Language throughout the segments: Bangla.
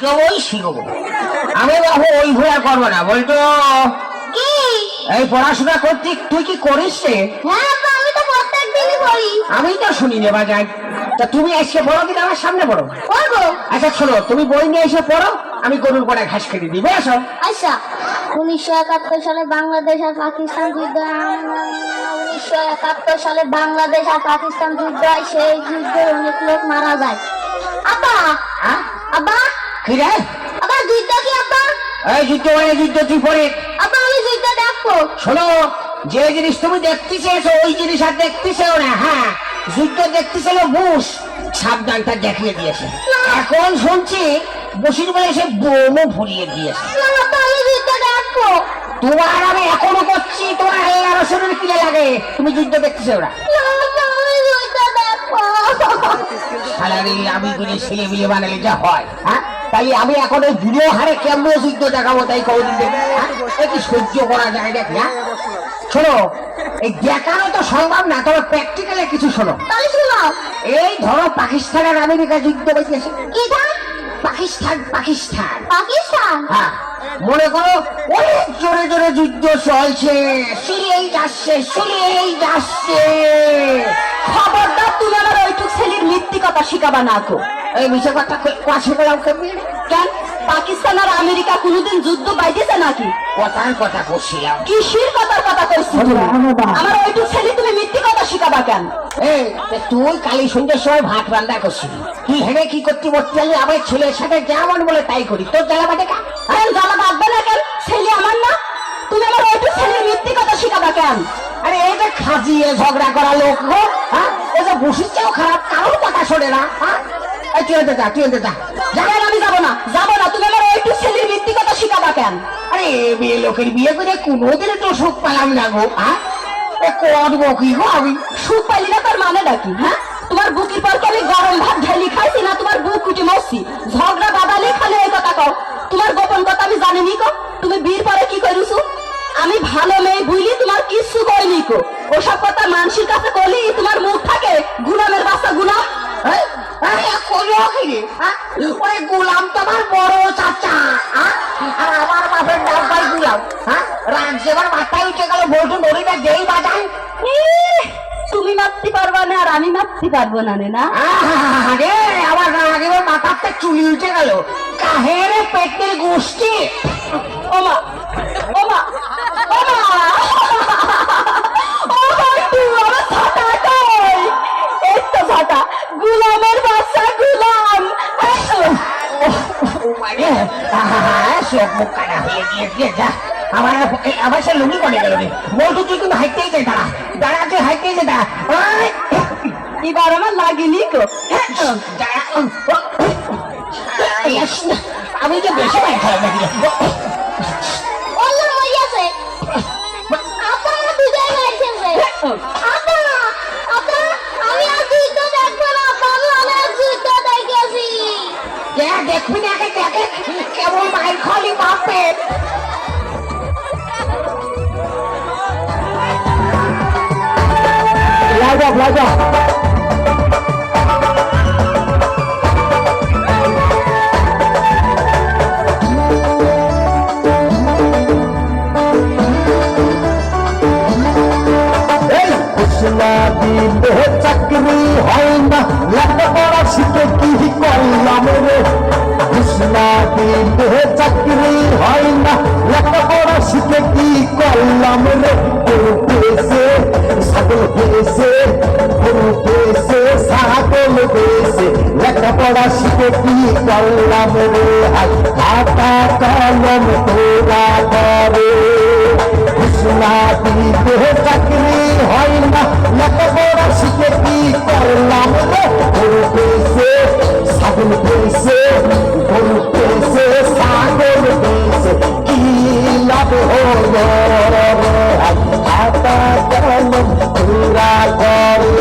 শিখবই শিখবো। আমি বাবু ওই ভুল করবো না। বলতো কি? এই পড়াশোনা করতে তুই কি করিস রে? হ্যাঁ আব্বা, আমি তো প্রত্যেক দিনই পড়ি। আমি তো শুনি নে বাজার। তা তুমি এসে পড়ো কিনা আমার সামনে পড়ো। পড়বো। আচ্ছা শোনো, তুমি বই নিয়ে এসে পড়ো, আমি গরুর গোড়ায় ঘাস কেটে দিই। বুঝেছো? আচ্ছা, 1971 সালে বাংলাদেশ আর পাকিস্তান যুদ্ধ। 1971 সালে বাংলাদেশ আর পাকিস্তান যুদ্ধ হয়। সেই যুদ্ধে অনেক লোক মারা যায়। আব্বা, হ্যাঁ আব্বা, কি রে? আব্বা যুদ্ধ কি আব্বা? এই যুদ্ধ মানে যুদ্ধ তুই পড়ে। আব্বা আমি যুদ্ধ দেখবো। শোনো, যে জিনিস তুমি দেখতে চেয়েছো ওই জিনিস আর দেখতেছেও না। হ্যাঁ, যুদ্ধ দেখতেছিল বুশ, সাবধানটা দেখিয়ে দিয়েছে। এখন শুনছি বসির বলে সে বোমও ফুরিয়ে দিয়েছে। না আব্বা, আমি যুদ্ধ দেখবো। তোমার আমি এখনো করছি, তোমার আরো শরীর কিনে লাগে, তুমি যুদ্ধ দেখতেছো ওরা। না আব্বা, আমি যুদ্ধ দেখবো। সালারি আমি যদি ছেলে মিলে বানালে যা হয়। হ্যাঁ, তাই আমি এখন ওই বুড়ো হারে কেমন যুদ্ধ দেখাবো তাই কদিন দেখি। কি সহ্য করা যায় দেখি। হ্যাঁ শোনো, এই দেখানো তো সম্ভব না, তবে প্র্যাকটিক্যালে কিছু শোনো। তাহলে শোনাও। এই ধরো পাকিস্তান আর আমেরিকা যুদ্ধ হইতেছে। কি ধান? পাকিস্তান পাকিস্তান পাকিস্তান? হ্যাঁ, মনে করো অনেক জোরে জোরে যুদ্ধ চলছে, সিরিয়াই যাচ্ছে। খবরদার তুমি আমার ওইটুক ছেলের মিথ্যি কথা শিখাবা না কো। এই বিষয় কথা কাছে গেলাম কেমনি? কেন পাকিস্তান আর আমেরিকা কোনোদিন যুদ্ধ বাইতেছে নাকি? কথার কথা করছিলাম। কিসের কথার কথা কইছি তুমি? আমার ওইটুক ছেলে তুমি মিথ্যি কথা শিখাবা কেন? এই তুই কালী সন্ধ্যের সময় ভাত রান্না করছিলি, তুই হেনে কি করতে বলতে গেলি? আমার ছেলের সাথে যেমন বলে তাই করি, তোর জ্বালা বাটে কা? আরে জ্বালা বাঁধবে না কেন? ছেলে আমার না? তুমি আমার ওইটুক ছেলের মিথ্যি কথা শিখাবা কেন? আরে এটা খাজিয়ে ঝগড়া করা লোক গো। হ্যাঁ, ও যে বসির চেয়েও খারাপ, কারোর কথা শোনে না। হ্যাঁ, তুই এনতে যা, তুই এনতে যা। জানেন আমি যাবো না। তুমি আমার ওইটুক ছেলের মিথ্যি কথা শিখাবা কেন? আরে মেয়ে লোকের বিয়ে করে কোনোদিনই তো সুখ পেলাম না গো। হ্যাঁ, করবো কি গো আমি? সুখ পাইলি না তার মানে নাকি? হ্যাঁ, তোমার বুকের পর কি আমি গরম ভাত ঢেলি খাইছি না তোমার বুক কুটি মরছি? ঝগড়া বাদালি খালি এই কথা কও। তোমার গোপন কথা আমি জানিনি কো। তুমি বিয়ের পরে কি করিছো? আমি ভালো মেয়ে বুঝলি তোমার কিচ্ছু কইনি কো। ওসব কথা মানুষের কাছে কইলি তোমার মুখ থাকে গুলামের বাচ্চা গুলাম। হ্যাঁ, আরে করবো কি রে? হ্যাঁ, ওরে গোলাম তো আমার বড় চাচা। হ্যাঁ, আর আমার বাপের নাম ভাই গোলাম। হ্যাঁ, রাগ যেবার মাথায় উঠে গেল, বলতো নড়িটা দেই বাজায়। তুমি মারতে পারবা না আর আমি মারতে পারবো না না? আরে আমার রাগের মাথাতে চুলি উঠে গেল। কাহের পেটের গোষ্ঠী। ওমা ওমা ওমা গুলামের বাচ্চা গুলাম। সব মুখ কাটা হয়ে গিয়ে যা। আমার সে লুঙ্গি করে গেল রে। বলতো তুই কিন্তু হাইটেই যায়, দাঁড়া তুই হাইটেই যে দাঁড়া। এবার আমার লাগেনি তো। আমি তো বেশি ভাই খারাপ নাকি? অন্য হইয়াছে। আব্বা আমার দুধের মাইতেছে। আব্বা, আব্বা, আমি আর যুদ্ধ দেখবো না আব্বা, আমি অনেক যুদ্ধ দেখেছি। দেখবি না, দেখে কেমন মাইর খালি বাপের। লাজা দিলে চাকরি হয় না, লেখাপড়া শিখে কি করলাম রে? ঘোষণা দিলে চাকরি হয় না, লেখাপড়া শিখে কি করলাম রে? গরু পেয়েছে, ছাগল পেয়েছে, গরু পেয়েছে, ছাগল পেয়েছে, লেখাপড়া শিখে কি করলাম রে? খাতা কলম তোরা করে, ঘোষণা দিলে চাকরি হয় না, লেখাপড়া শিখে কি করলাম রে? গরু পেয়েছে, ছাগল পেয়েছে, গরু পেয়েছে, ছাগল পেয়েছে, কি লাভ হলো রে? খাতা কলম তোরা করে।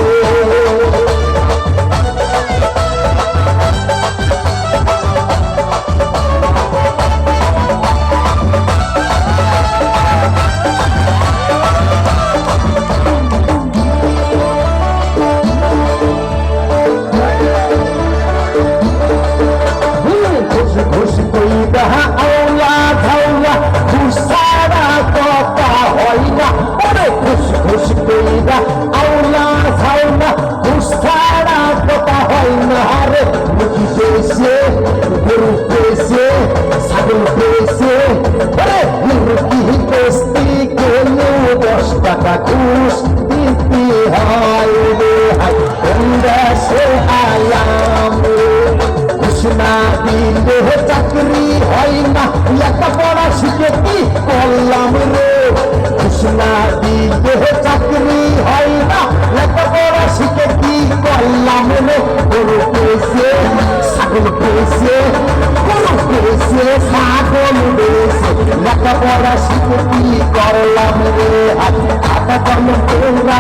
কইরা আওলা ধাওলা ঘুষারা কথা হয় না ওরে ঘুষ ঘুষ কইরা আওলা ধাওলা ঘুষারা কথা হয় না রে মুখি পেয়েছে গরু পেয়েছে ছাগল পেয়েছে ওরে মুরগি বেচতে গেলেও 10 টাকা ঘুষ দিতে হয় রে হাই তোমরা সে আয়াম ঘুষ না দিলে চাকরি হয় না লেখাপড়া শিখে কি করলাম রে ঘুষ না দিলে চাকরি হয় না লেখাপড়া শিখে কি করলাম রে গরু পেয়েছে ছাগল পেয়েছে গরু পেয়েছে ছাগল পেয়েছে লেখাপড়া শিখে কি করলাম রে হাত কর্ম তোরা